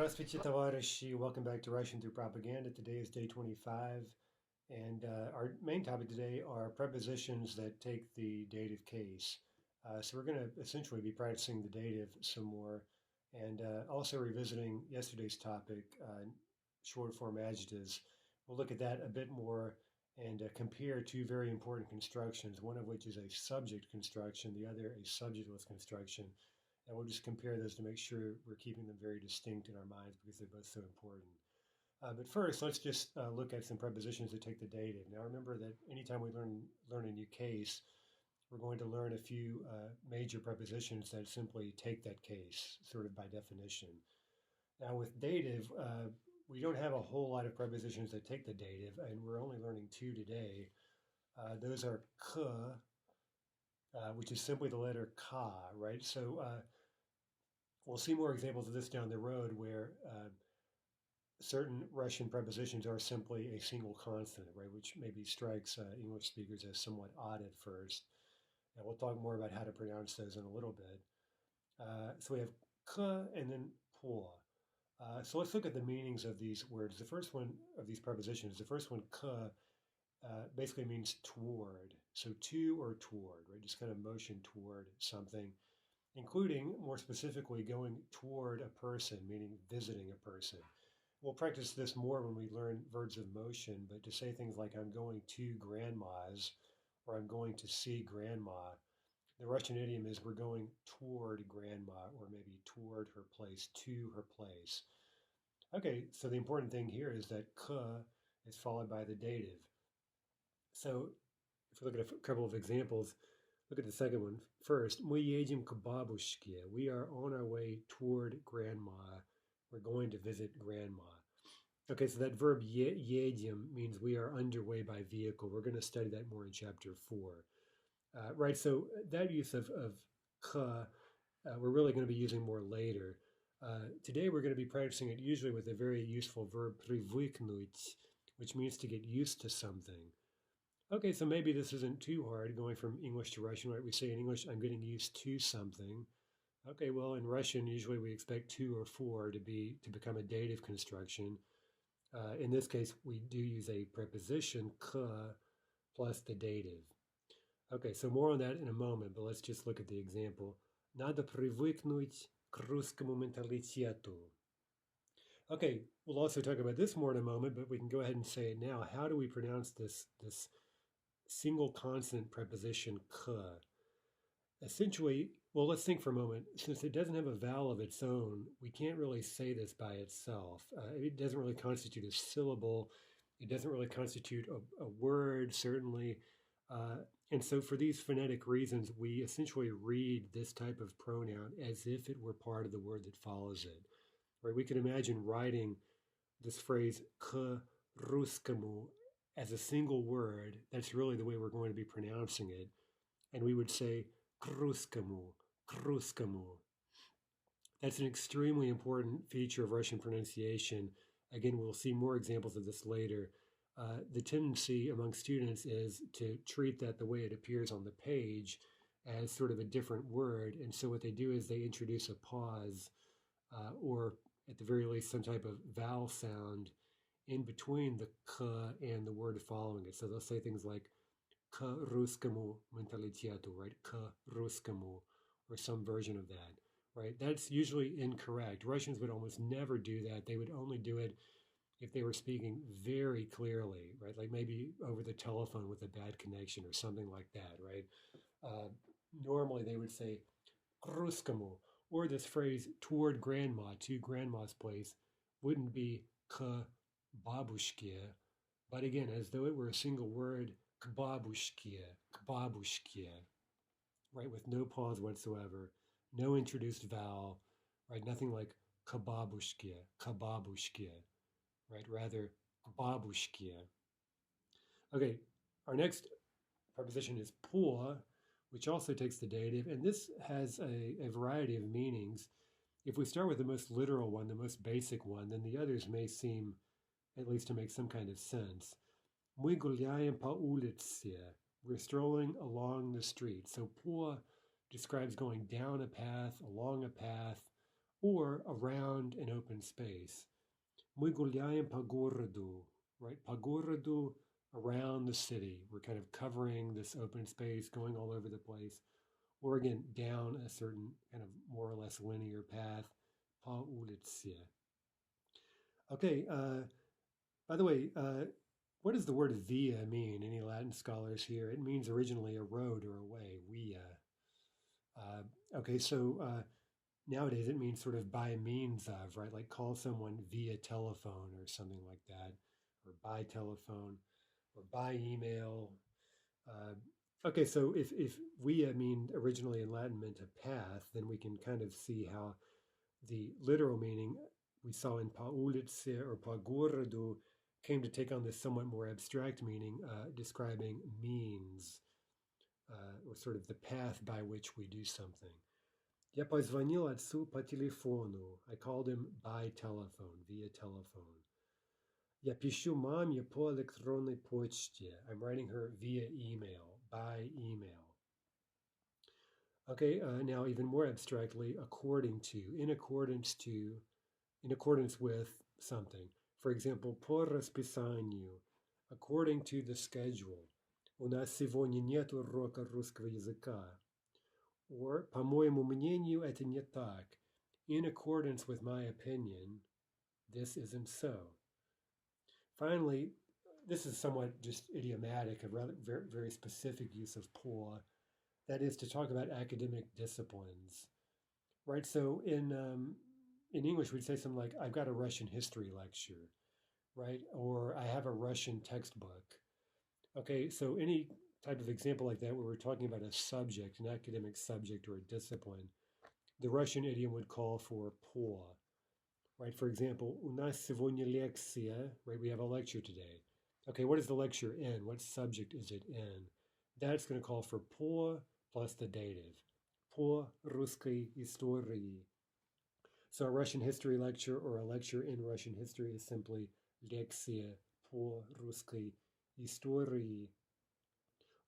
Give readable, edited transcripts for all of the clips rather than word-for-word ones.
Здравствуйте, товарищи. Welcome back to Russian Through Propaganda. Today is day 25, and our main topic today are prepositions that take the dative case. So we're going to essentially be practicing the dative some more, and also revisiting yesterday's topic, short form adjectives. We'll look at that a bit more and compare two very important constructions, one of which is a subject construction, the other a subjectless construction. And we'll just compare those to make sure we're keeping them very distinct in our minds because they're both so important. But first, let's just look at some prepositions that take the dative. Now, remember that anytime we learn a new case, we're going to learn a few major prepositions that simply take that case, sort of by definition. Now, with dative, we don't have a whole lot of prepositions that take the dative, and we're only learning two today. Those are k, which is simply the letter ka, right? So we'll see more examples of this down the road where certain Russian prepositions are simply a single consonant, right, which maybe strikes English speakers as somewhat odd at first. And we'll talk more about how to pronounce those in a little bit. So we have k and then po. So let's look at the meanings of these words. The first one of these prepositions, the first one, k, basically means toward. So to or toward, right? Just kind of motion toward something, including more specifically going toward a person, meaning visiting a person. We'll practice this more when we learn verbs of motion, but to say things like I'm going to grandma's or I'm going to see grandma, the Russian idiom is we're going toward grandma or maybe toward her place, to her place. Okay, so the important thing here is that k is followed by the dative. So if we look at a couple of examples, look at the second one first. Мы едем к бабушке. We are on our way toward grandma. We're going to visit grandma. Okay, so that verb едем means we are underway by vehicle. We're going to study that more in chapter 4. Right, so that use of k, we're really going to be using more later. Today we're going to be practicing it usually with a very useful verb привыкнуть, which means to get used to something. Okay, so maybe this isn't too hard going from English to Russian, right? We say in English, I'm getting used to something. Okay, well, in Russian, usually we expect to or for to become a dative construction. In this case, we do use a preposition k plus the dative. Okay, so more on that in a moment, but let's just look at the example. Надо привыкнуть к русскому менталитету. Okay, we'll also talk about this more in a moment, but we can go ahead and say it now. How do we pronounce this single consonant preposition k? Essentially, well, let's think for a moment. Since it doesn't have a vowel of its own, we can't really say this by itself. It doesn't really constitute a syllable. It doesn't really constitute a word, certainly. And so for these phonetic reasons, we essentially read this type of pronoun as if it were part of the word that follows it. Right? We can imagine writing this phrase k русскому as a single word. That's really the way we're going to be pronouncing it. And we would say к русскому, к русскому. That's an extremely important feature of Russian pronunciation. Again, we'll see more examples of this later. The tendency among students is to treat that the way it appears on the page as sort of a different word. And so what they do is they introduce a pause or at the very least some type of vowel sound in between the k and the word following it. So they'll say things like к русскому менталитету, right? К русскому, or some version of that, right? That's usually incorrect. Russians would almost never do that. They would only do it if they were speaking very clearly, right? Like maybe over the telephone with a bad connection or something like that, right? Normally they would say к русскому, or this phrase toward grandma, to grandma's place, wouldn't be к бабушке, but again, as though it were a single word, к бабушке, right? With no pause whatsoever, no introduced vowel, right? Nothing like к бабушке, right? Rather, к бабушке. Okay, our next preposition is по, which also takes the dative, and this has a variety of meanings. If we start with the most literal one, the most basic one, then the others may seem at least to make some kind of sense. Мы гуляем по улице. We're strolling along the street. So по describes going down a path, along a path, or around an open space. Мы гуляем по городу, right? По городу, around the city. We're kind of covering this open space, going all over the place. Or again, down a certain kind of more or less linear path. По улице. Okay, by the way, what does the word via mean? Any Latin scholars here? It means originally a road or a way, via. Okay, so nowadays it means sort of by means of, right? Like call someone via telephone or something like that, or by telephone, or by email. Uh, okay, so if via mean originally in Latin meant a path, then we can kind of see how the literal meaning we saw in pa ulice or pa gorodu came to take on this somewhat more abstract meaning, describing means, or sort of the path by which we do something. Я позвонил отцу по телефону. I called him by telephone, via telephone. Я пишу маме по электронной почте. I'm writing her via email, by email. Okay, now even more abstractly, according to, in accordance to, in accordance with something. For example, по расписанию, according to the schedule. У нас сегодня нет урока русского языка. Or, по моему мнению, это не так. In accordance with my opinion, this isn't so. Finally, this is somewhat just idiomatic, a rather very, very specific use of по. That is to talk about academic disciplines, right? So in English, we'd say something like, "I've got a Russian history lecture," right? Or "I have a Russian textbook." Okay, so any type of example like that, where we're talking about a subject, an academic subject or a discipline, the Russian idiom would call for по, right? For example, "У нас сегодня лекция," right? We have a lecture today. Okay, what is the lecture in? What subject is it in? That's going to call for по plus the dative. По русской истории. So a Russian history lecture or a lecture in Russian history is simply лекция по русской истории.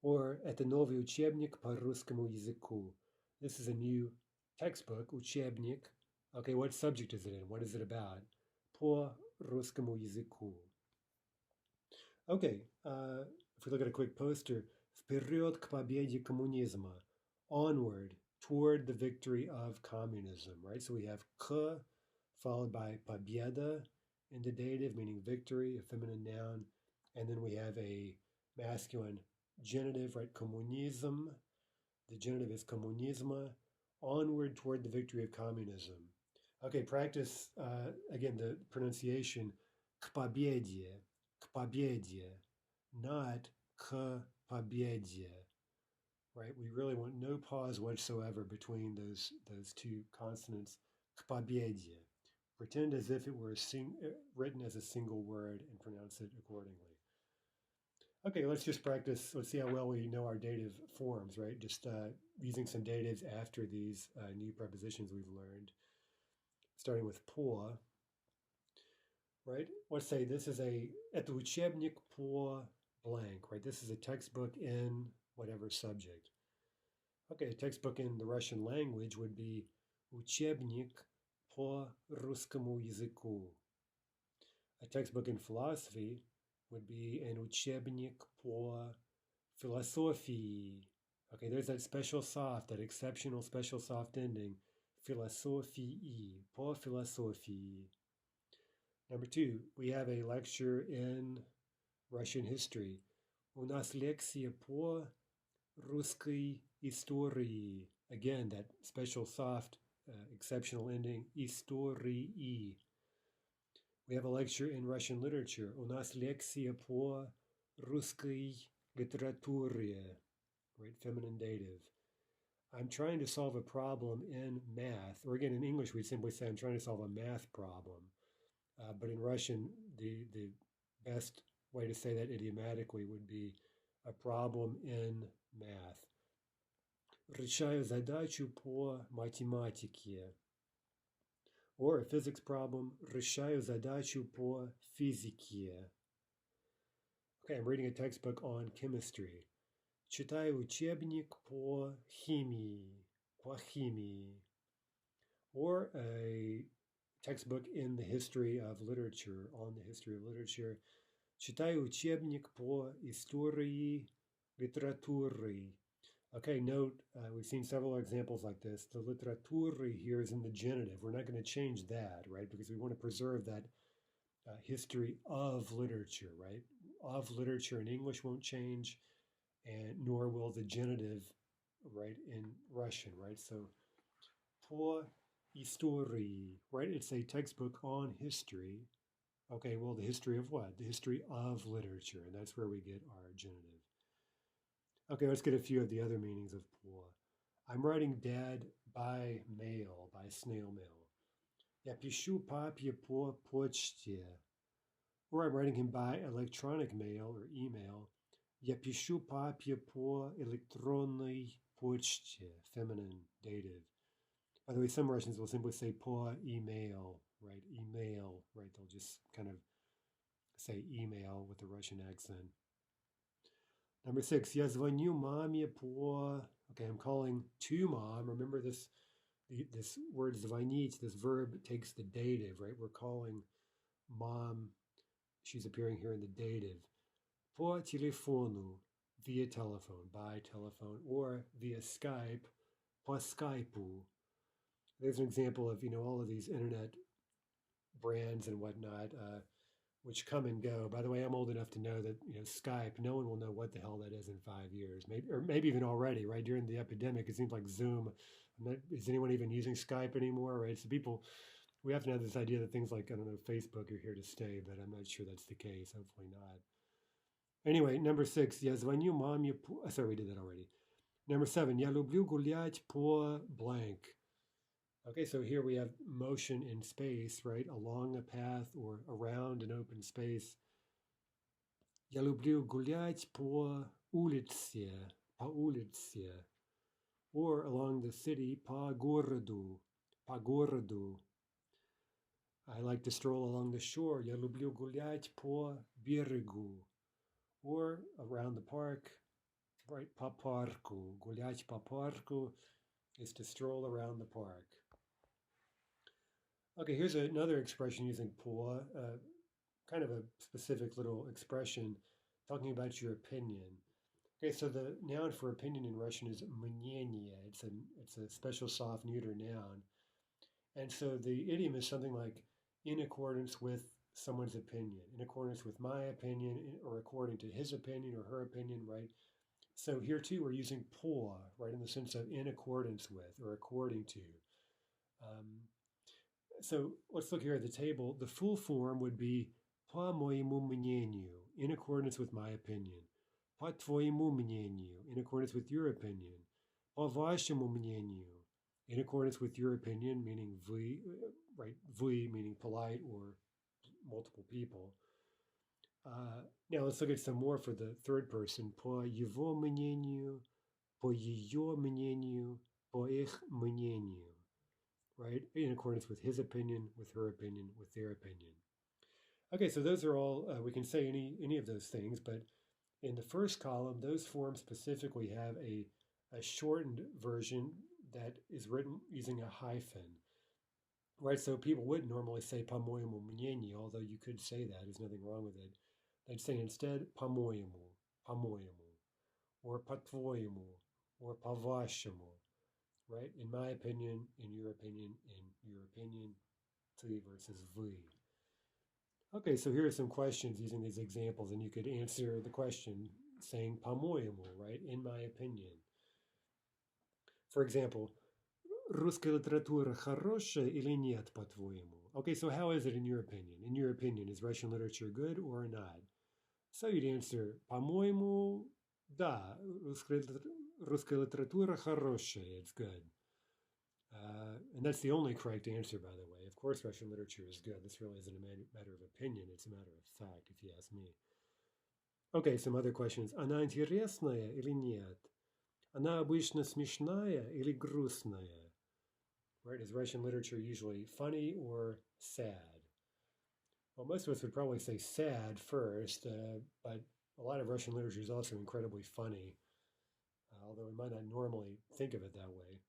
Or это новый учебник по русскому языку. This is a new textbook, учебник. Okay, what subject is it in? What is it about? По русскому языку. Okay, if we look at a quick poster, вперед к победе коммунизма, onward, toward the victory of communism, right? So we have к followed by победа in the dative, meaning victory, a feminine noun, and then we have a masculine genitive, right? Коммунизм, the genitive is коммунизма, onward toward the victory of communism. Okay, practice, again, the pronunciation, к победе, not к победе, right? We really want no pause whatsoever between those two consonants, к победе. Pretend as if it were written as a single word and pronounce it accordingly. Okay, let's just practice. Let's see how well we know our dative forms, right? Just using some datives after these new prepositions we've learned, starting with по. Right? Let's say this is это учебник по blank, right? This is a textbook in whatever subject. Okay, a textbook in the Russian language would be учебник по русскому языку. A textbook in philosophy would be an учебник по философии. Okay, there's that special soft, that exceptional special soft ending, философии, по философии. Number two, we have a lecture in Russian history. У нас лекция по русской истории. Again, that special soft, exceptional ending, истории. We have a lecture in Russian literature. У нас лекция по русской литературе. Right, feminine dative. I'm trying to solve a problem in math. Or again, in English, we'd simply say, I'm trying to solve a math problem. But in Russian, the best way to say that idiomatically would be a problem in math. Решаю задачу по математике. Or a physics problem. Решаю задачу по физике. Okay, I'm reading a textbook on chemistry. Читаю учебник по химии. or a textbook in the history of literature, on the history of literature. Читаю учебник по истории литературы. Okay, note, we've seen several examples like this. The literaturi here is in the genitive. We're not going to change that, right? Because we want to preserve that history of literature, right? Of literature in English won't change, and nor will the genitive, right, in Russian, right? So, по истории, right? It's a textbook on history. Okay, well, the history of what? The history of literature, and that's where we get our genitive. Okay, let's get a few of the other meanings of по. I'm writing Dad by mail, by snail mail. Я пишу папе по почте. Or I'm writing him by electronic mail or email. Я пишу папе по электронной почте, feminine, dative. By the way, some Russians will simply say по email, right? Email, right? They'll just kind of say email with a Russian accent. Number 6, я звоню маме по... Okay, I'm calling to mom. Remember this word звонить, this verb takes the dative, right? We're calling mom. She's appearing here in the dative. По телефону, via telephone, by telephone, or via Skype, по Skypeu. There's an example of, all of these internet brands and whatnot, which come and go. By the way, I'm old enough to know that Skype, no one will know what the hell that is in 5 years, maybe even already, right? During the epidemic, it seems like Zoom. Is anyone even using Skype anymore, right? So we have to have this idea that things like, I don't know, Facebook are here to stay, but I'm not sure that's the case. Hopefully not. Anyway, number 6, я звоню маме по... Sorry, we did that already. Number 7, я люблю гулять по blank. Okay, so here we have motion in space, right? Along a path or around an open space. Я люблю гулять по улице, по улице. Or along the city, по городу, по городу. I like to stroll along the shore. Я люблю гулять по берегу. Or around the park, right? По парку. Гулять по парку is to stroll around the park. Okay, here's another expression using по, kind of a specific little expression talking about your opinion. Okay, so the noun for opinion in Russian is мнение. It's a special soft neuter noun. And so the idiom is something like in accordance with someone's opinion, in accordance with my opinion, or according to his opinion or her opinion, right? So here too, we're using по, right, in the sense of in accordance with or according to. So let's look here at the table. The full form would be по моему мнению, in accordance with my opinion. По твоему мнению, in accordance with your opinion. По вашему мнению, in accordance with your opinion, meaning вы, right? Вы meaning polite or multiple people. Now let's look at some more for the third person. По его мнению, по ее мнению, по их мнению. Right? In accordance with his opinion, with her opinion, with their opinion. Okay, so those are all, we can say any of those things, but in the first column, those forms specifically have a shortened version that is written using a hyphen. Right, so people would normally say по-моему мнению, although you could say that, there's nothing wrong with it. They'd say instead по-моему, по-моему, or по-твоему, or по-вашему. Right? In my opinion, in your opinion, ты versus вы. Okay, so here are some questions using these examples, and you could answer the question saying по-моему, right? In my opinion. For example, русская литература хорошая или нет, по-твоему? Okay, so how is it in your opinion? In your opinion, is Russian literature good or not? So you'd answer, по-моему, да, русская литература хорошая, it's good. And that's the only correct answer, by the way. Of course, Russian literature is good. This really isn't a matter of opinion. It's a matter of fact, if you ask me. Okay, some other questions. Она интересная или нет? Она обычно смешная или грустная? Right, is Russian literature usually funny or sad? Well, most of us would probably say sad first, but a lot of Russian literature is also incredibly funny, although we might not normally think of it that way.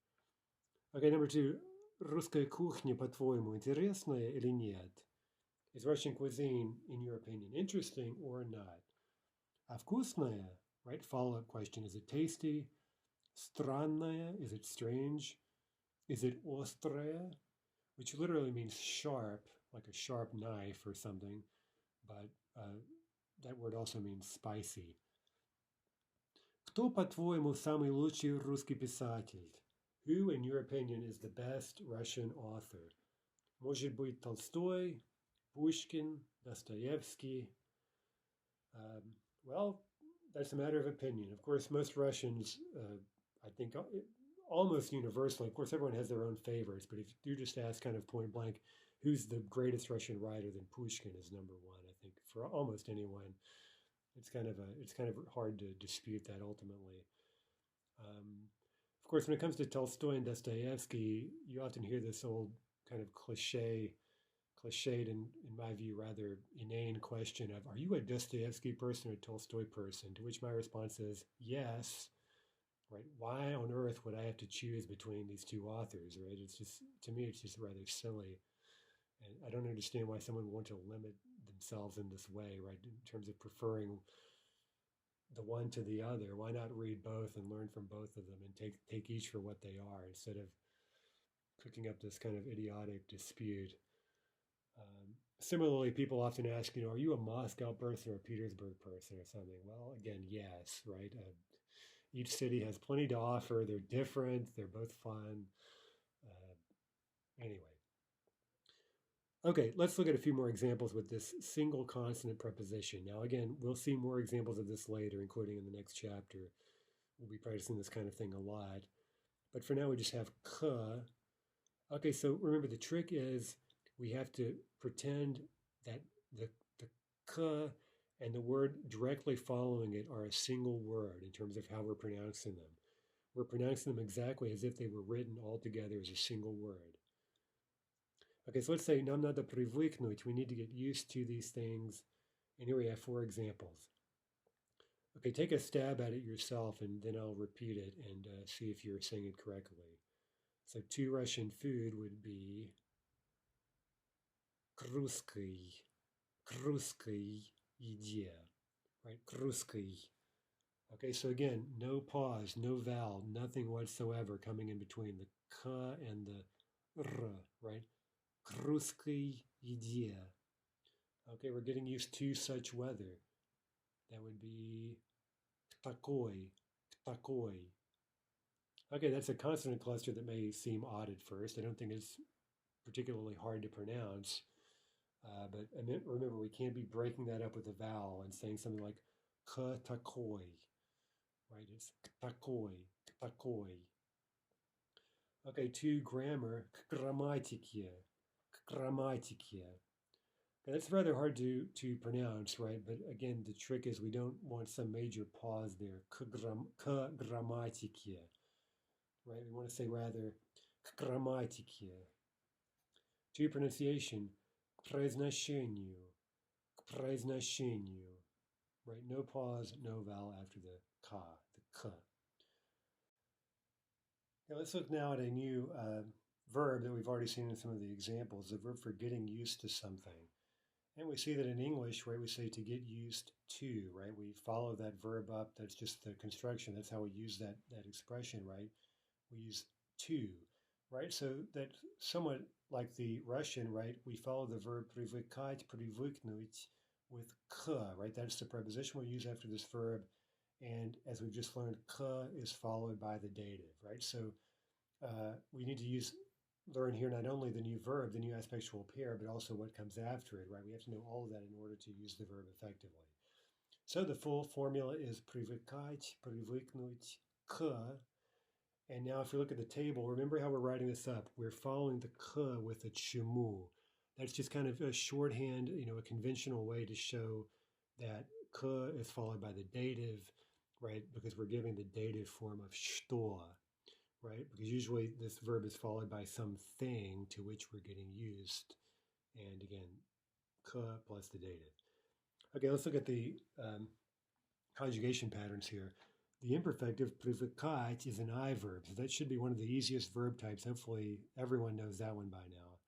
Okay, number 2, русская кухня, по-твоему, интересная или нет? Is Russian cuisine, in your opinion, interesting or not? А вкусная, right? Follow-up question. Is it tasty? Странная, is it strange? Is it острая? Which literally means sharp, like a sharp knife or something, but that word also means spicy. Кто, по-твоему, самый лучший русский писатель? Who, in your opinion, is the best Russian author? Может быть, Толстой, Pushkin, Dostoevsky? Well, that's a matter of opinion. Of course, most Russians, I think, almost universally, of course, everyone has their own favorites, but if you just ask kind of point blank, who's the greatest Russian writer, then Pushkin is number one, I think, for almost anyone. It's kind of hard to dispute that ultimately. Of course, when it comes to Tolstoy and Dostoevsky, you often hear this old kind of cliched and, in my view, rather inane question of, are you a Dostoevsky person or a Tolstoy person? To which my response is yes. Right? Why on earth would I have to choose between these two authors? Right? It's just, to me, it's just rather silly. And I don't understand why someone would want to limit themselves in this way, right? In terms of preferring the one to the other. Why not read both and learn from both of them and take each for what they are instead of cooking up this kind of idiotic dispute? Similarly, people often ask, are you a Moscow person or a Petersburg person or something? Well, again, yes, right? Each city has plenty to offer. They're different. They're both fun. Anyway. Okay, let's look at a few more examples with this single consonant preposition. Now, again, we'll see more examples of this later, including in the next chapter. We'll be practicing this kind of thing a lot. But for now, we just have k. Okay, so remember the trick is we have to pretend that the k and the word directly following it are a single word in terms of how we're pronouncing them. We're pronouncing them exactly as if they were written all together as a single word. Okay, so let's say нам надо привыкнуть. We need to get used to these things. And here we have 4 examples. Okay, take a stab at it yourself, and then I'll repeat it and see if you're saying it correctly. So to Russian food would be к русской еде, right? К русской. Okay, so again, no pause, no vowel, nothing whatsoever coming in between the k and the r, right? К русской еде. Okay, we're getting used to such weather. That would be к такой. Okay, that's a consonant cluster that may seem odd at first. I don't think it's particularly hard to pronounce. But remember, we can't be breaking that up with a vowel and saying something like k такой, right? It's k такой. Okay, to grammar, к грамматике. Okay, that's rather hard to pronounce, right? But again, the trick is we don't want some major pause there. К грамматике, right? We want to say rather к грамматике. To pronunciation, к произношению, right? No pause, no vowel after the ka, the k. Okay, let's look now at a new verb that we've already seen in some of the examples, the verb for getting used to something. And we see that in English, right, we say to get used to, right? We follow that verb up. That's just the construction. That's how we use that expression, right? We use to, right? So that's somewhat like the Russian, right? We follow the verb привыкать, привыкнуть with k, right? That's the preposition we use after this verb. And as we've just learned, k is followed by the dative, right? So we need to learn here not only the new verb, the new aspectual pair, but also what comes after it, right? We have to know all of that in order to use the verb effectively. So the full formula is привыкать, привыкнуть, к. And now if you look at the table, remember how we're writing this up. We're following the k with a чему. That's just kind of a shorthand, a conventional way to show that k is followed by the dative, right? Because we're giving the dative form of что. Right? Because usually this verb is followed by something to which we're getting used. And again, k plus the dative. Okay, let's look at the conjugation patterns here. The imperfective привыкать is an I verb, so that should be one of the easiest verb types. Hopefully everyone knows that one by now.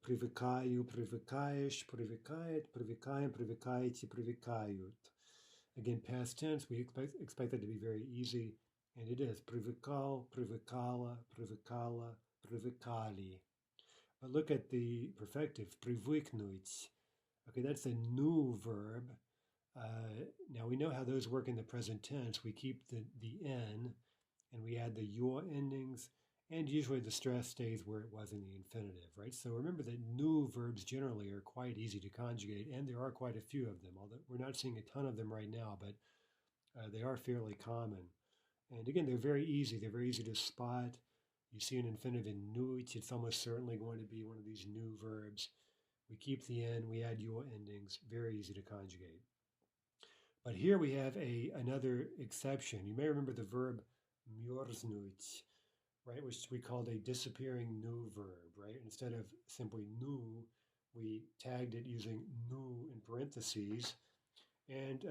Привыкаю, привыкаешь, привыкает, привыкаем, привыкаете, привыкают. Again, past tense, we expect that to be very easy, and it is. Привыкал, привыкала, привыкала, привыкали. But look at the perfective, привыкнуть. Okay, that's a new verb. Now we know how those work in the present tense. We keep the N, and we add the your endings, and usually the stress stays where it was in the infinitive, right? So remember that new verbs generally are quite easy to conjugate, and there are quite a few of them, although we're not seeing a ton of them right now, but they are fairly common. And again, they're very easy. They're very easy to spot. You see an infinitive in nuit, it's almost certainly going to be one of these new verbs. We keep the N, we add your endings, very easy to conjugate. But here we have another exception. You may remember the verb mjörsnуть, right, which we called a disappearing new verb, right? Instead of simply new, we tagged it using nu in parentheses. And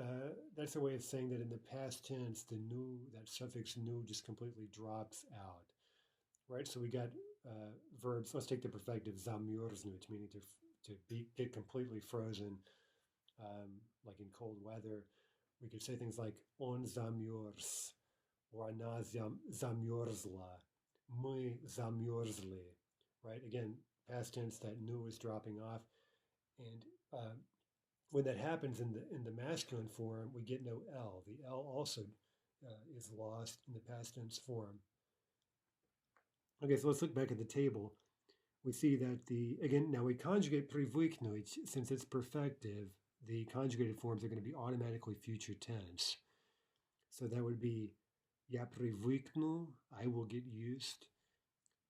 that's a way of saying that in the past tense, the nu, that suffix nu, just completely drops out, right? So we got verbs. Let's take the perfective zamjörsnуть, meaning get completely frozen, like in cold weather. We could say things like on zamjörs, or она замерзла, мы замерзли, right? Again, past tense, that nu is dropping off. And when that happens in the masculine form, we get no L. The L also is lost in the past tense form. Okay, so let's look back at the table. We see that again, now we conjugate привыкнуть, since it's perfective, the conjugated forms are going to be automatically future tense. So that would be я привыкну, I will get used.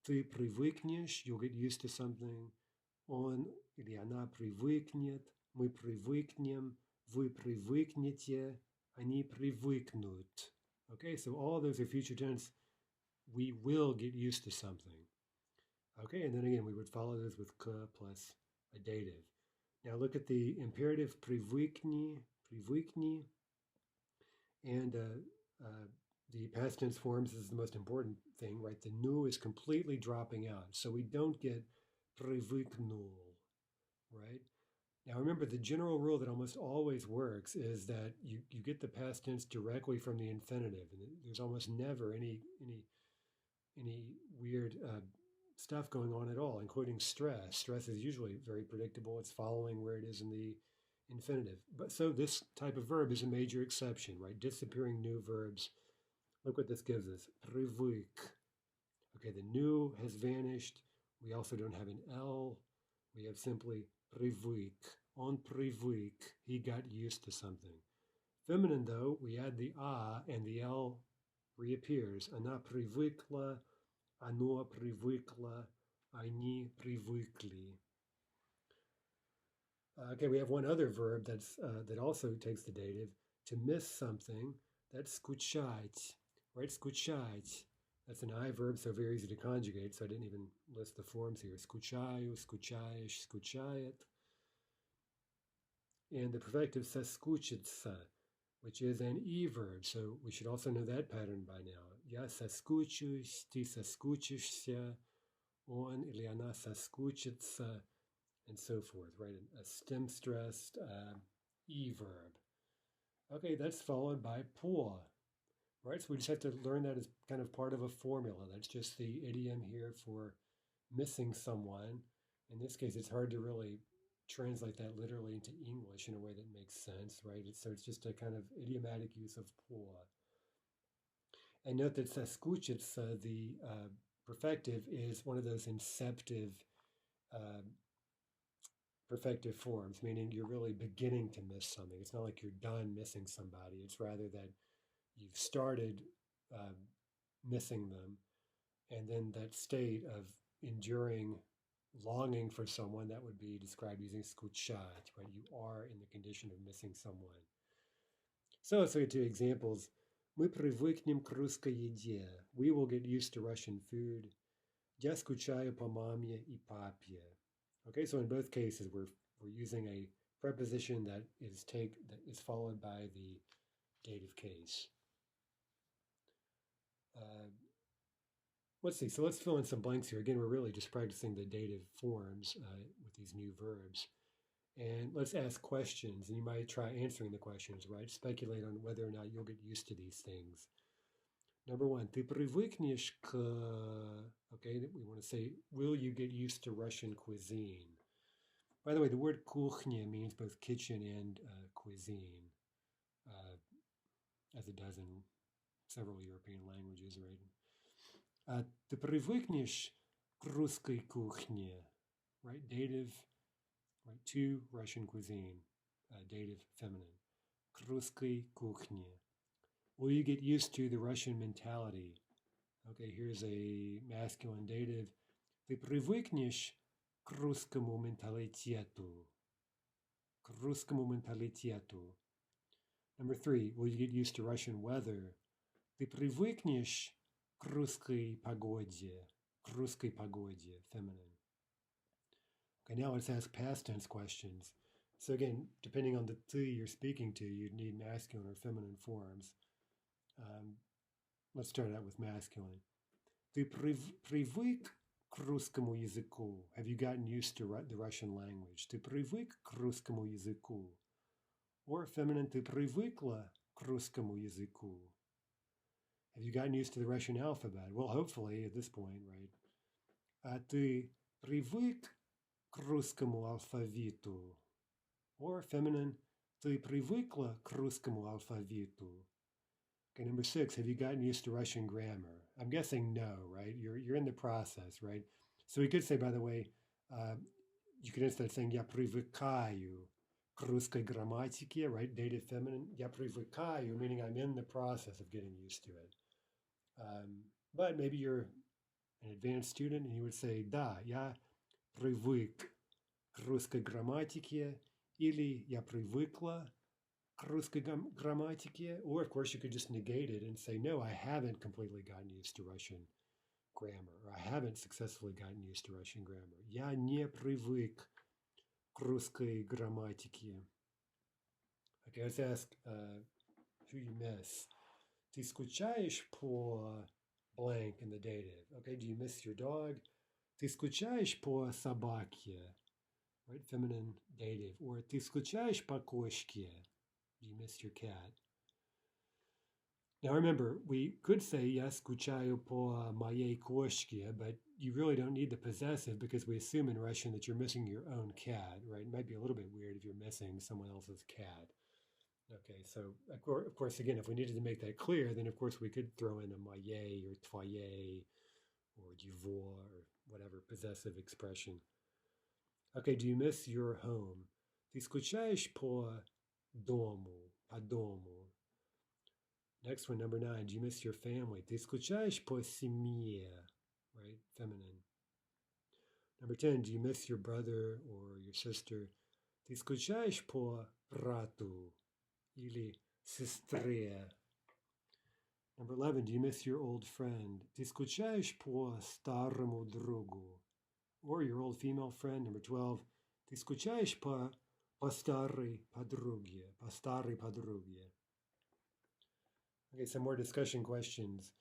Ты привыкнешь, you'll get used to something. Он или она привыкнет, мы привыкнем, вы привыкнете, они привыкнут. Okay, so all those are future tense. We will get used to something. Okay, and then again, we would follow this with k plus a dative. Now look at the imperative привыкни, and the past tense forms is the most important thing, right? The nu is completely dropping out, so we don't get привыкнул, right? Now remember, the general rule that almost always works is that you get the past tense directly from the infinitive, and there's almost never any weird stuff going on at all, including stress. Stress is usually very predictable. It's following where it is in the infinitive. But so this type of verb is a major exception, right? Disappearing new verbs. Look what this gives us. Привык. Okay, the new has vanished. We also don't have an L. We have simply привык. On привык. He got used to something. Feminine, though, we add the a and the L reappears. Она привыкла. Оно привыкло, они привыкли. Okay, we have one other verb that also takes the dative. To miss something, that's скучать, right? Скучать. That's an I verb, so very easy to conjugate, so I didn't even list the forms here. Скучаю, скучаешь, скучает. And the perfective соскучиться, which is an E verb, so we should also know that pattern by now. Я соскучусь, ты соскучишься, он или она соскучится, and so forth, right? A stem-stressed E verb. Okay, that's followed by по, right? So we just have to learn that as kind of part of a formula. That's just the idiom here for missing someone. In this case, it's hard to really translate that literally into English in a way that makes sense, right? So it's just a kind of idiomatic use of по. And note that соскучиться, the perfective, is one of those inceptive perfective forms, meaning you're really beginning to miss something. It's not like you're done missing somebody. It's rather that you've started missing them, and then that state of enduring longing for someone, that would be described using скучать, right? You are in the condition of missing someone. So let's look at two examples. Мы привыкнем к русской еде. We will get used to Russian food. Я скучаю по маме и папе. Okay, so in both cases, we're using a preposition that is followed by the dative case. Let's see. So let's fill in some blanks here. Again, we're really just practicing the dative forms with these new verbs. And let's ask questions. And you might try answering the questions, right? Speculate on whether or not you'll get used to these things. Number one, ты привыкнешь к... Okay, we want to say, will you get used to Russian cuisine? By the way, the word kuchnia means both kitchen and cuisine, as it does in several European languages, right? Ты привыкнешь к русской кухне, right? Dative, right? To Russian cuisine, dative feminine. К русской кухне. Will you get used to the Russian mentality? Okay, here's a masculine dative. Ты привыкнешь к русскому менталитету. К русскому менталитету. Number three, will you get used to Russian weather? Ты привыкнешь к русской погоде. К русской погоде, feminine. Okay, now let's ask past tense questions. So again, depending on the ты you're speaking to, you'd need masculine or feminine forms. Let's start out with masculine. Ты привык к русскому языку? Have you gotten used to the Russian language? Ты привык к русскому языку? Or feminine, ты привыкла к русскому языку? Have you gotten used to the Russian alphabet? Well, hopefully at this point, right? А ты привык к русскому алфавиту? Or feminine, ты привыкла к русскому алфавиту? Okay, number six, have you gotten used to Russian grammar? I'm guessing no, right? You're in the process, right? So we could say, by the way, you could instead of saying я привыкаю к русской грамматике, right? Dative feminine, я привыкаю, meaning I'm in the process of getting used to it. But maybe you're an advanced student and you would say, да, я привык к русской грамматике, или я привыкла к русской грамматике, or of course you could just negate it and say, no, I haven't completely gotten used to Russian grammar, or I haven't successfully gotten used to Russian grammar. Я не привык к русской грамматике. Okay, let's ask who you miss. Ты скучаешь по blank in the dative? Okay, do you miss your dog? Ты скучаешь по собаке? Right, feminine dative. Or ты скучаешь по кошке? Do you miss your cat? Now remember, we could say я скучаю по моей кошке, but you really don't need the possessive because we assume in Russian that you're missing your own cat, right? It might be a little bit weird if you're missing someone else's cat. Okay, so of course, again, if we needed to make that clear, then of course we could throw in a moje or tvoje or его or whatever possessive expression. Okay, do you miss your home? Ты скучаешь по дому, по дому? Next one, number 9, do you miss your family? Ты скучаешь по семье, right? Feminine. Number 10, do you miss your brother or your sister? Ты скучаешь по брату или сестре? Number 11, do you miss your old friend? Ты скучаешь по старому другу? Or your old female friend. Number 12, ты скучаешь по старой подруге, по старой подруге? Okay, some more discussion questions.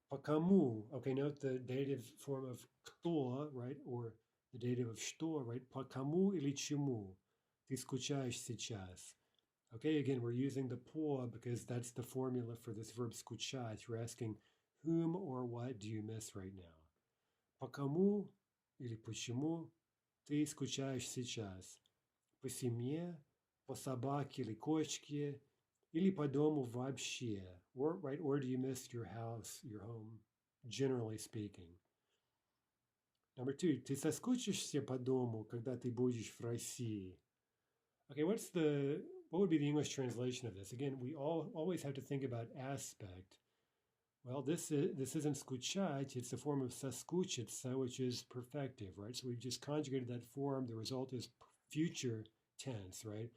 По кому? Okay, note the dative form of кто, right? Or the dative of что, right? По кому или чему ты скучаешь сейчас? Okay, again, we're using the по because that's the formula for this verb скучать. We're asking whom or what do you miss right now? По кому или почему ты скучаешь сейчас? По семье, по собаке или кошке, или по дому вообще? Or, right, or do you miss your house, your home, generally speaking? Number 2, ты соскучишься по дому, когда ты будешь в России? Okay, what would be the English translation of this? Again, we always have to think about aspect. Well, this isn't скучать, it's a form of соскучиться, which is perfective, right? So we've just conjugated that form. The result is future tense, right?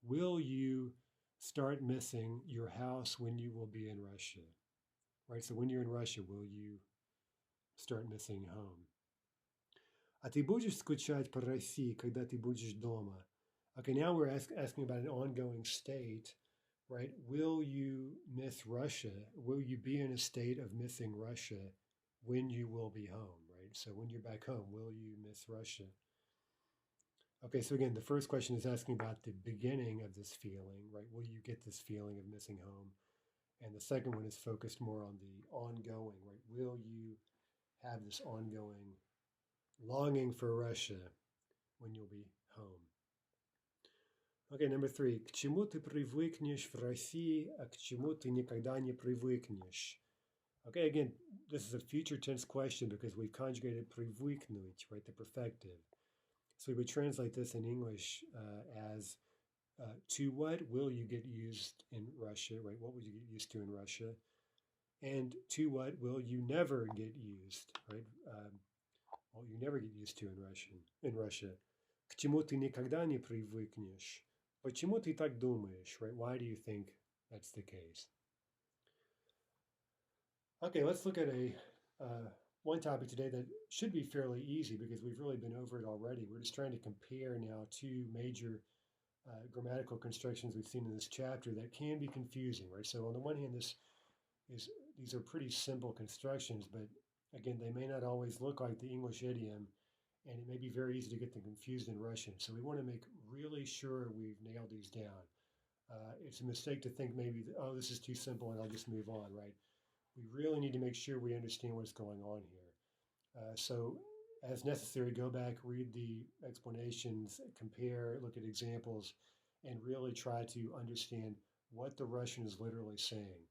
Will you start missing your house when you will be in Russia, right? So when you're in Russia, will you start missing home? А ты будешь скучать по России, когда ты будешь дома? Okay, now we're asking about an ongoing state. right? Will you miss Russia? Will you be in a state of missing Russia when you will be home, right? So when you're back home, will you miss Russia? Okay, so again, the first question is asking about the beginning of this feeling, right? Will you get this feeling of missing home? And the second one is focused more on the ongoing, right? Will you have this ongoing longing for Russia when you'll be home? Okay, number 3. К чему ты привыкнешь в России, а к чему ты никогда не привыкнешь? Okay, again, this is a future tense question because we've conjugated привыкнуть, right, the perfective. So we would translate this in English as to what will you get used in Russia, right? What will you get used to in Russia? And to what will you never get used, right? What you never get used to in Russia. К чему ты никогда не привыкнешь? Почему ты так думаешь, right? Why do you think that's the case? Okay, let's look at one topic today that should be fairly easy because we've really been over it already. We're just trying to compare now two major grammatical constructions we've seen in this chapter that can be confusing, right? So on the one hand, these are pretty simple constructions, but again, they may not always look like the English idiom, and it may be very easy to get them confused in Russian. So we want to make really sure we've nailed these down. It's a mistake to think maybe, oh, this is too simple and I'll just move on, right? We really need to make sure we understand what's going on here. So as necessary, go back, read the explanations, compare, look at examples, and really try to understand what the Russian is literally saying.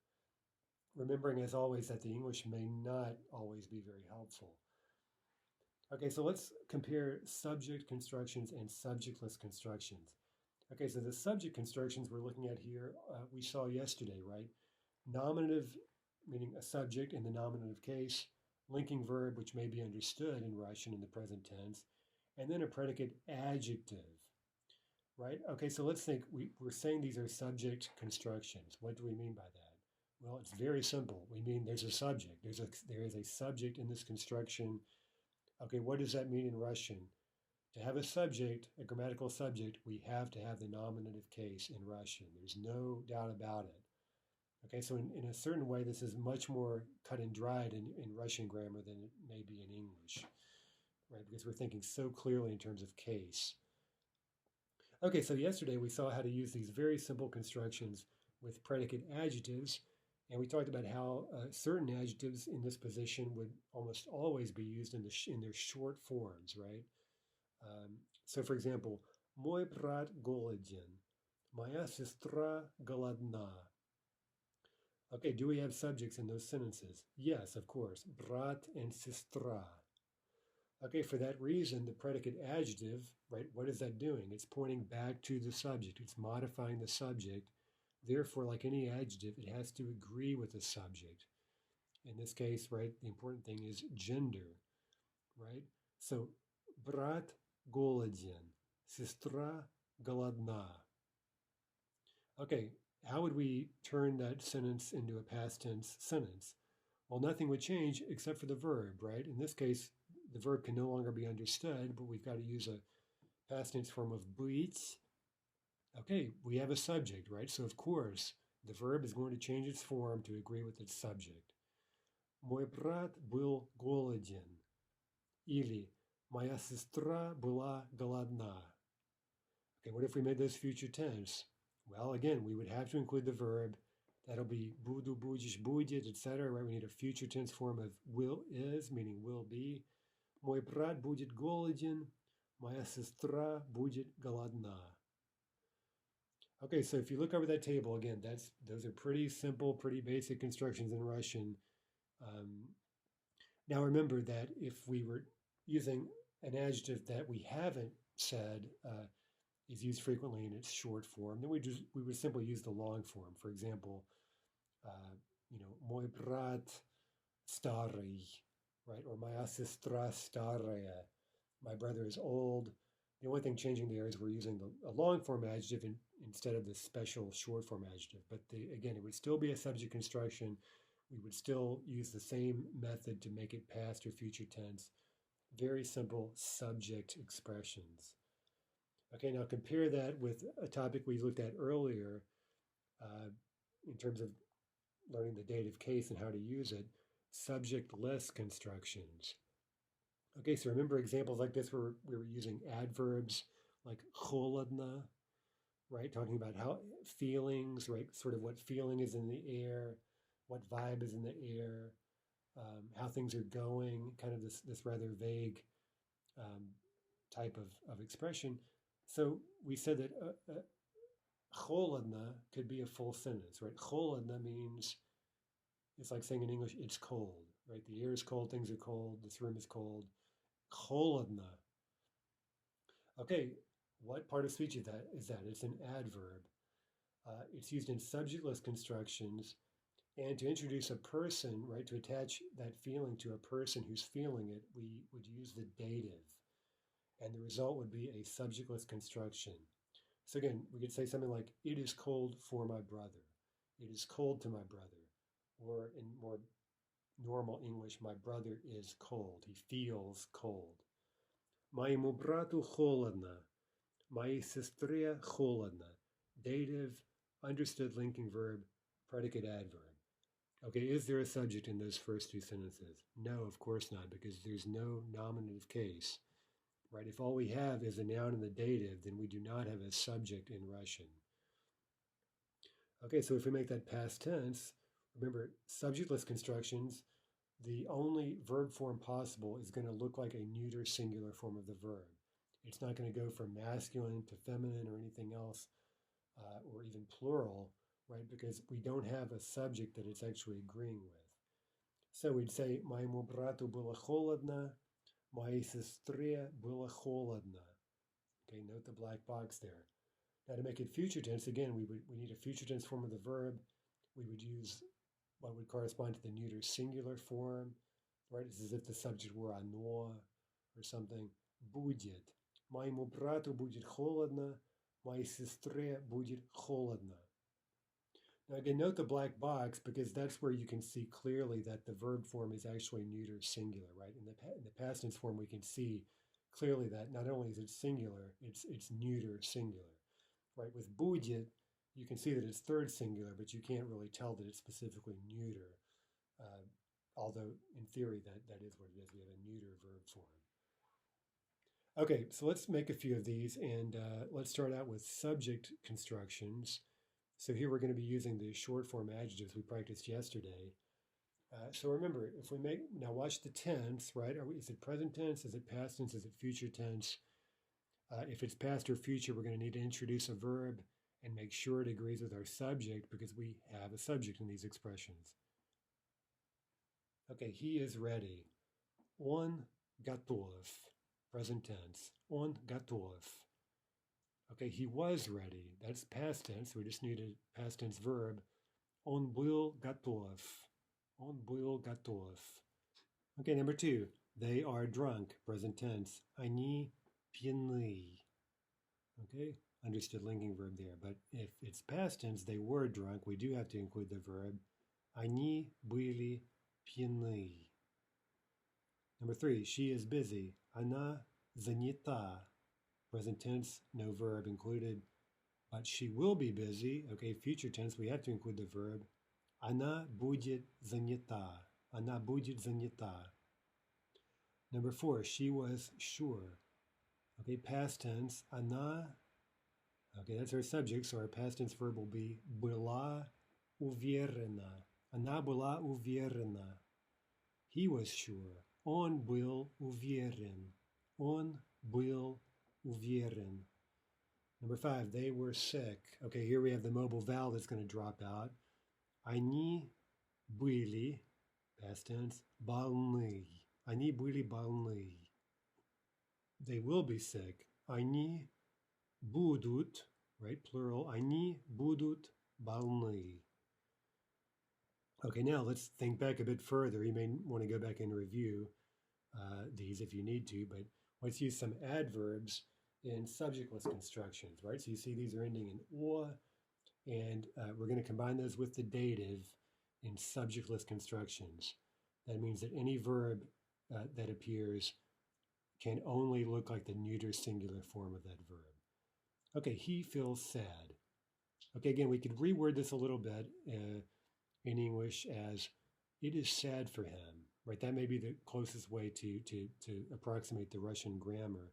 Remembering, as always, that the English may not always be very helpful. Okay, so let's compare subject constructions and subjectless constructions. Okay, so the subject constructions we're looking at here, we saw yesterday, right? Nominative, meaning a subject in the nominative case, linking verb, which may be understood in Russian in the present tense, and then a predicate adjective, right? Okay, so let's think, we're saying these are subject constructions. What do we mean by that? Well, it's very simple. We mean there's a subject. There is a subject in this construction. Okay, what does that mean in Russian? To have a subject, a grammatical subject, we have to have the nominative case in Russian. There's no doubt about it. Okay, so in a certain way, this is much more cut and dried in Russian grammar than it may be in English, right? Because we're thinking so clearly in terms of case. Okay, so yesterday we saw how to use these very simple constructions with predicate adjectives, and we talked about how certain adjectives in this position would almost always be used in their short forms, right? So, for example, мой брат голоден, моя сестра голодна. Okay, do we have subjects in those sentences? Yes, of course, brat and sestra. Okay, for that reason, the predicate adjective, right, what is that doing? It's pointing back to the subject. It's modifying the subject. Therefore, like any adjective, it has to agree with the subject. In this case, right, the important thing is gender, right? So, brat голоден, сестра голодна. Okay, how would we turn that sentence into a past tense sentence? Well, nothing would change except for the verb, right? In this case, the verb can no longer be understood, but we've got to use a past tense form of быть. Okay, we have a subject, right? So of course, the verb is going to change its form to agree with its subject. Мой брат был голоден. Или моя сестра была голодна. Okay, what if we made this future tense? Well, again, we would have to include the verb. That'll be буду, будешь, будет, etc. Right? We need a future tense form of will is, meaning will be. Мой брат будет голоден. Моя сестра будет голодна. Okay, so if you look over that table, again, those are pretty simple, pretty basic constructions in Russian. Now remember that if we were using an adjective that we haven't said is used frequently in its short form, then we would simply use the long form. For example, мой брат старый, right? Or моя сестра старая. My brother is old. The only thing changing there is we're using a long form adjective instead of the special short form adjective. But again, it would still be a subject construction. We would still use the same method to make it past or future tense. Very simple subject expressions. Okay, now compare that with a topic we looked at earlier, in terms of learning the dative case and how to use it, subjectless constructions. Okay, so remember examples like this where we were using adverbs like холодно, right? Talking about how feelings, right? Sort of what feeling is in the air, what vibe is in the air, how things are going, kind of this rather vague type of expression. So we said that холодно could be a full sentence, right? Холодно means, it's like saying in English, it's cold, right? The air is cold, things are cold, this room is cold. Холодно. Okay, what part of speech is that? It's an adverb. It's used in subjectless constructions, and to introduce a person, right, to attach that feeling to a person who's feeling it, we would use the dative. And the result would be a subjectless construction. So again, we could say something like, it is cold for my brother. It is cold to my brother. Or in more normal English, my brother is cold. He feels cold. Моему брату холодно. Моей сестре холодно. Dative, understood linking verb, predicate adverb. Okay, is there a subject in those first two sentences? No, of course not, because there's no nominative case, right? If all we have is a noun in the dative, then we do not have a subject in Russian. Okay, so if we make that past tense, remember, subjectless constructions, the only verb form possible is going to look like a neuter singular form of the verb. It's not going to go from masculine to feminine or anything else, or even plural, right? Because we don't have a subject that it's actually agreeing with. So we'd say, моему брату было холодно, моей сестре было холодно. Okay, note the black box there. Now to make it future tense, again, we need a future tense form of the verb. We would use what would correspond to the neuter singular form, right? It's as if the subject were оно or something. Будет. Моему брату будет холодно, моей сестре будет холодно. Now again, note the black box because that's where you can see clearly that the verb form is actually neuter singular, right? In the past tense form, we can see clearly that not only is it singular, it's neuter singular, right? With будет, you can see that it's third singular, but you can't really tell that it's specifically neuter, although in theory that is what it is. We have a neuter verb form. Okay, so let's make a few of these, and let's start out with subject constructions. So here we're going to be using the short form adjectives we practiced yesterday. So remember, if we make, now watch the tense, right? Is it present tense? Is it past tense? Is it future tense? If it's past or future, we're going to need to introduce a verb and make sure it agrees with our subject because we have a subject in these expressions. Okay, he is ready. Он готов. Present tense. Он готов. Okay, he was ready. That's past tense. We just need a past tense verb. Он был готов. Он был готов. Okay, number two. They are drunk. Present tense. Они пьяны. Okay, understood linking verb there. But if it's past tense, they were drunk, we do have to include the verb. Они были пьяны. Number three. She is busy. Она занята. Present tense, no verb included, but she will be busy. Okay, future tense, we have to include the verb. Она будет занята. Она будет занята. Number four, she was sure. Okay, past tense, она. Okay, that's our subject, so our past tense verb will be была уверена. Она была уверена. He was sure. Он был уверен. Он был уверен. Number five, they were sick. Okay, here we have the mobile vowel that's going to drop out. Они были, past tense, больны. Они были больны. They will be sick. Они будут, right, plural. Они будут больны. Okay, now let's think back a bit further. You may want to go back and review these if you need to, but let's use some adverbs in subjectless constructions, right? So you see these are ending in or, and we're going to combine those with the dative in subjectless constructions. That means that any verb that appears can only look like the neuter singular form of that verb. Okay, he feels sad. Okay, again, we could reword this a little bit in English as it is sad for him, right? That may be the closest way to approximate the Russian grammar.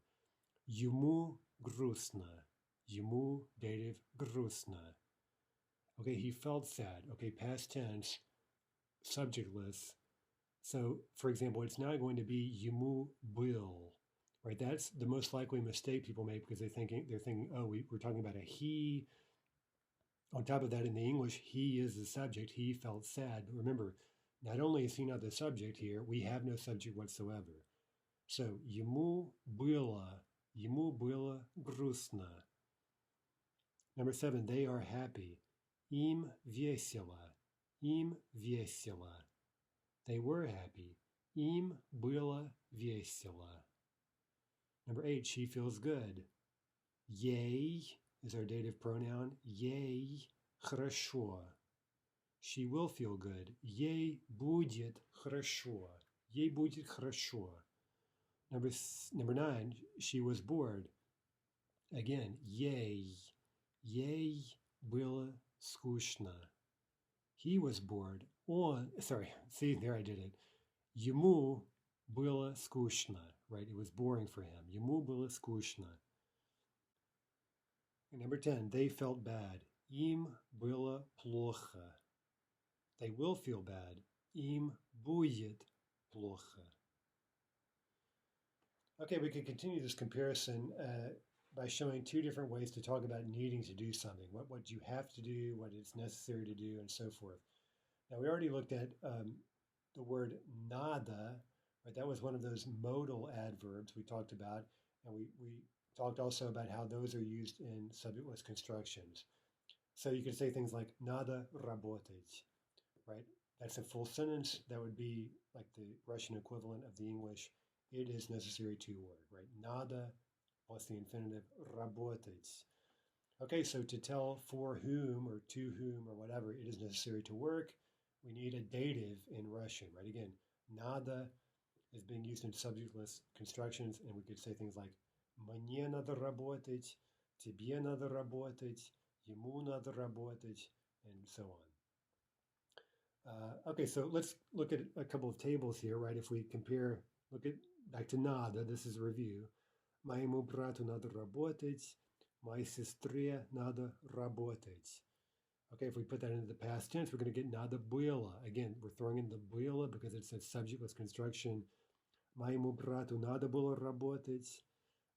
Ему грустно. Ему, dative, грустно. Okay, he felt sad. Okay, past tense, subjectless. So, for example, it's not going to be ему был, right? That's the most likely mistake people make because they're thinking, oh, we're talking about a he. On top of that, in the English, he is the subject. He felt sad. But remember, not only is he not the subject here, we have no subject whatsoever. So, ему было грустно. Number 7, they are happy. Им весело. They were happy. Им было весело. Number 8, she feels good. Ей is our dative pronoun. Ей хорошо. She will feel good. Ей будет хорошо. Ей будет хорошо. Number 9, she was bored. Again, ей было скучно. He was bored. There I did it. Ему было скучно, right? It was boring for him. Ему было скучно. And number 10, they felt bad. Им было плохо. They will feel bad. Им будет плохо. Okay, we can continue this comparison by showing two different ways to talk about needing to do something, what you have to do, what is necessary to do, and so forth. Now, we already looked at the word надо, right? That was one of those modal adverbs we talked about, and we talked also about how those are used in subjectless constructions. So you could say things like надо работать, right? That's a full sentence. That would be like the Russian equivalent of the English. It is necessary to work, right? Надо plus the infinitive работать. Okay, so to tell for whom or to whom or whatever it is necessary to work, we need a dative in Russian, right? Again, надо is being used in subjectless constructions, and we could say things like мне надо работать, тебе надо работать, ему надо работать, and so on. Okay, so let's look at a couple of tables here, right? If we compare, back to надо, this is a review. Моему брату надо работать, моей сестре надо работать. Okay, if we put that into the past tense, we're going to get надо было. Again, we're throwing in the было because it's a subjectless construction. Моему брату надо было работать,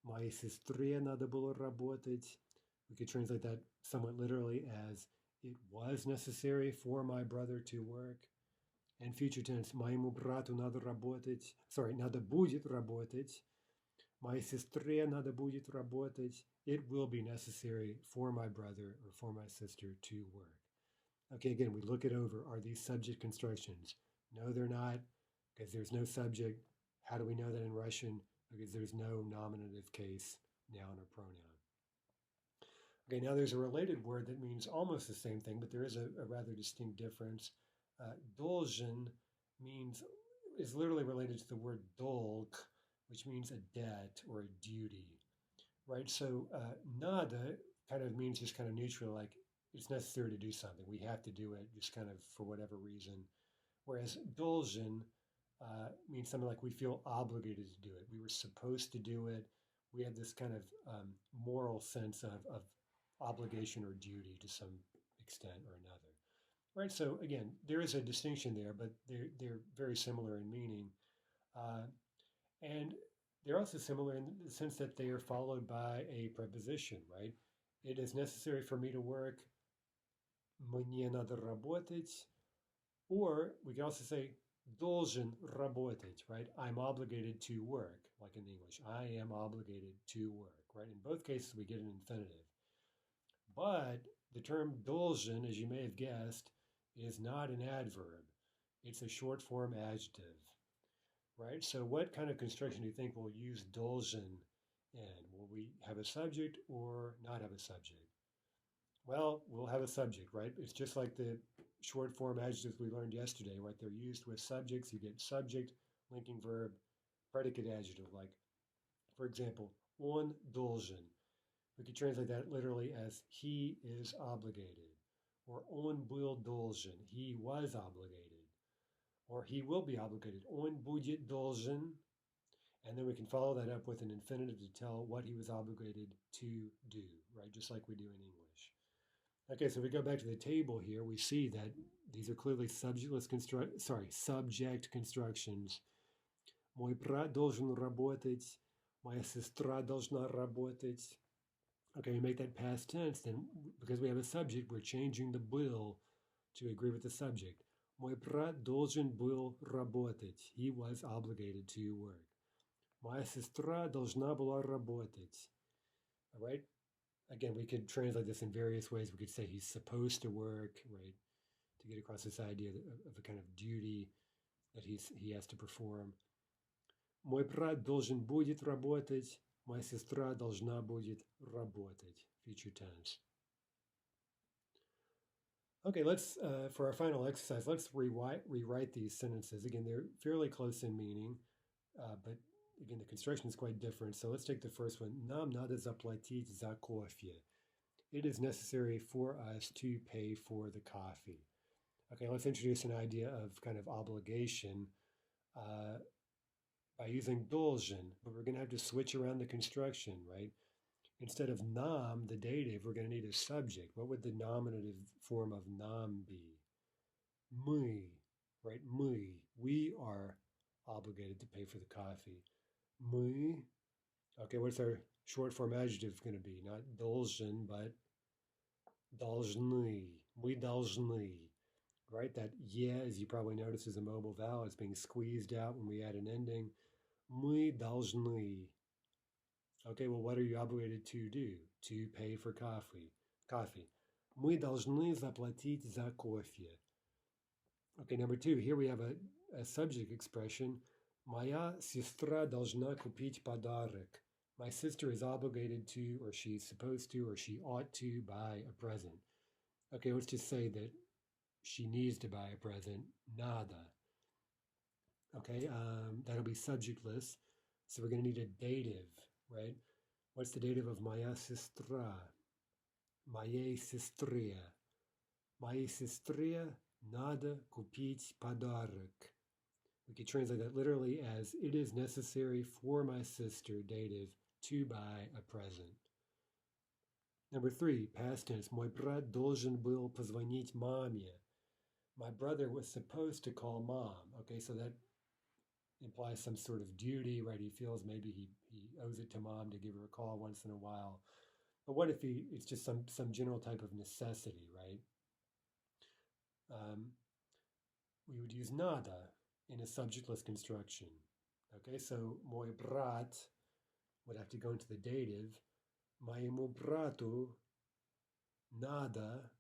моей сестре надо было работать. We could translate that somewhat literally as it was necessary for my brother to work. And future tense, моему брату надо работать, надо будет работать, моей сестре надо будет работать. It will be necessary for my brother or for my sister to work. Okay, again, we look it over. Are these subject constructions? No, they're not, because there's no subject. How do we know that in Russian? Because there's no nominative case, noun or pronoun. Okay, now there's a related word that means almost the same thing, but there is a rather distinct difference. Должен is literally related to the word долг, which means a debt or a duty, right? So надо kind of means just kind of neutral, like it's necessary to do something. We have to do it just kind of for whatever reason. Whereas должен means something like we feel obligated to do it. We were supposed to do it. We have this kind of moral sense of obligation or duty to some extent or another. Right, so again, there is a distinction there, but they're very similar in meaning. And they're also similar in the sense that they are followed by a preposition, right? It is necessary for me to work. Мне надо работать. Or we can also say должен работать, right? I'm obligated to work, like in English. I am obligated to work, right? In both cases, we get an infinitive. But the term должен, as you may have guessed, is not an adverb. It's a short form adjective, right? So what kind of construction do you think we'll use должен in? Will we have a subject or not have a subject? Well, we'll have a subject, right? It's just like the short form adjectives we learned yesterday, right? They're used with subjects. You get subject, linking verb, predicate adjective. Like, for example, он должен. We could translate that literally as he is obligated, or он был должен, he was obligated, or he will be obligated, он будет должен, and then we can follow that up with an infinitive to tell what he was obligated to do, right? Just like we do in English. Okay, so we go back to the table here, we see that these are clearly subject constructions. Мой брат должен работать, моя сестра должна работать. Okay, we make that past tense, then because we have a subject, we're changing the will to agree with the subject. Мой брат должен был работать. He was obligated to work. Моя сестра должна была работать. All right? Again, we could translate this in various ways. We could say he's supposed to work, right? To get across this idea of a kind of duty that he has to perform. Мой брат должен будет работать. Моя сестра должна будет работать. Future tense. Okay, let's, for our final exercise, let's rewrite these sentences. Again, they're fairly close in meaning, but again, the construction is quite different. So let's take the first one. Нам надо заплатить за кофе. It is necessary for us to pay for the coffee. Okay, let's introduce an idea of kind of obligation by using должен, but we're going to have to switch around the construction, right? Instead of нам, the dative, we're going to need a subject. What would the nominative form of нам be? Мы, right? Мы. We are obligated to pay for the coffee. Мы. Okay, what's our short form adjective going to be? Not должен, but должны. Мы должны. Right? That yeah, as you probably notice, is a mobile vowel. It's being squeezed out when we add an ending. Мы должны. Okay, well, what are you obligated to do? To pay for coffee. Мы должны заплатить за кофе. Okay, number two, here we have a subject expression. Моя сестра должна купить подарок. My sister is obligated to, or she's supposed to, or she ought to buy a present. Okay, let's just say that she needs to buy a present. Надо. Okay, that'll be subjectless. So we're going to need a dative, right? What's the dative of моя сестра? Моей сестре. Моей сестре надо купить подарок. We could translate that literally as it is necessary for my sister, dative, to buy a present. Number three, past tense. Мой брат должен был позвонить маме. My brother was supposed to call mom. Okay, so that implies some sort of duty, right? He feels maybe he owes it to mom to give her a call once in a while. But what if it's just some general type of necessity, right? We would use надо in a subjectless construction. Okay, so мой брат would have to go into the dative. Моему брату надо.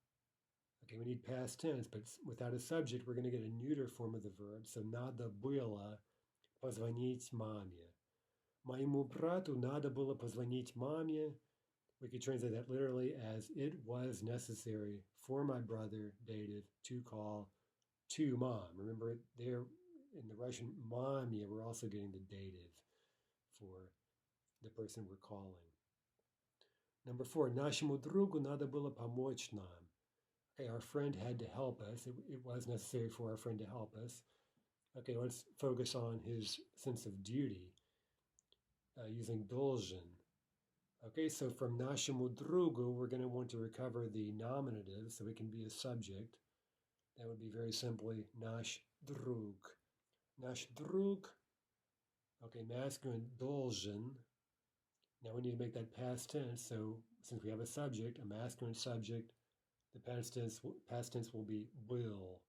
Okay, we need past tense, but without a subject, we're going to get a neuter form of the verb. So надо было позвонить маме. Моему брату надо было позвонить маме. We could translate that literally as it was necessary for my brother, dative, to call to mom. Remember, there in the Russian mamia, we're also getting the dative for the person we're calling. Number four, нашему другу надо было помочь нам. Okay, our friend had to help us. It was necessary for our friend to help us. Okay, let's focus on his sense of duty using должен. Okay, so from нашему другу, we're going to want to recover the nominative so it can be a subject. That would be very simply наш друг. Наш друг, okay, masculine должен. Now we need to make that past tense. So since we have a subject, a masculine subject, the past tense will be был.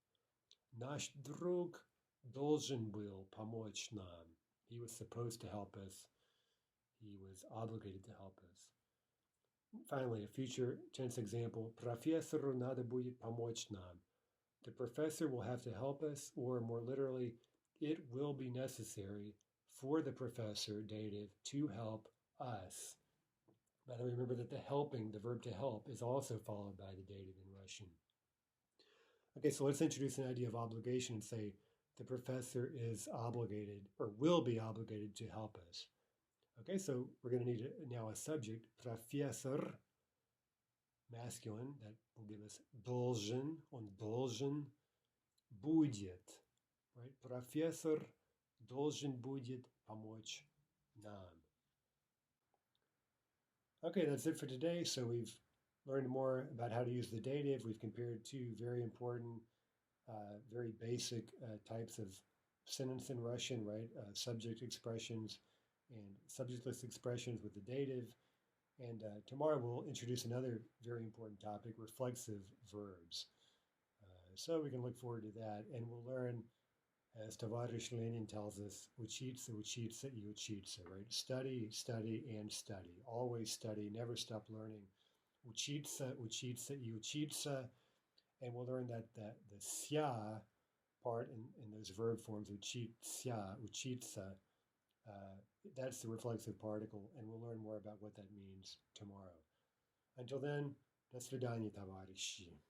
Наш друг должен был помочь нам. He was supposed to help us. He was obligated to help us. Finally, a future tense example. Профессору надо будет помочь нам. The professor will have to help us, or more literally, it will be necessary for the professor, dative, to help us. By the way, remember that the helping, the verb to help, is also followed by the dative in Russian. Okay, so let's introduce an idea of obligation and say the professor is obligated or will be obligated to help us. Okay, so we're going to need now a subject, professor, masculine, that will give us должен, он должен будет, right? Professor должен будет помочь нам. Okay, that's it for today. So we've learned more about how to use the dative. We've compared two very important, very basic types of sentence in Russian, right? Subject expressions and subjectless expressions with the dative. And tomorrow we'll introduce another very important topic, reflexive verbs. So we can look forward to that. And we'll learn, as Tavarish Lenin tells us, учиться, учиться и учиться, right? Study, study, and study. Always study, never stop learning. Учиться, учиться и учиться. And we'll learn that the ся part in those verb forms, учиться, учиться, that's the reflexive particle, and we'll learn more about what that means tomorrow. Until then, до свидания, товарищи.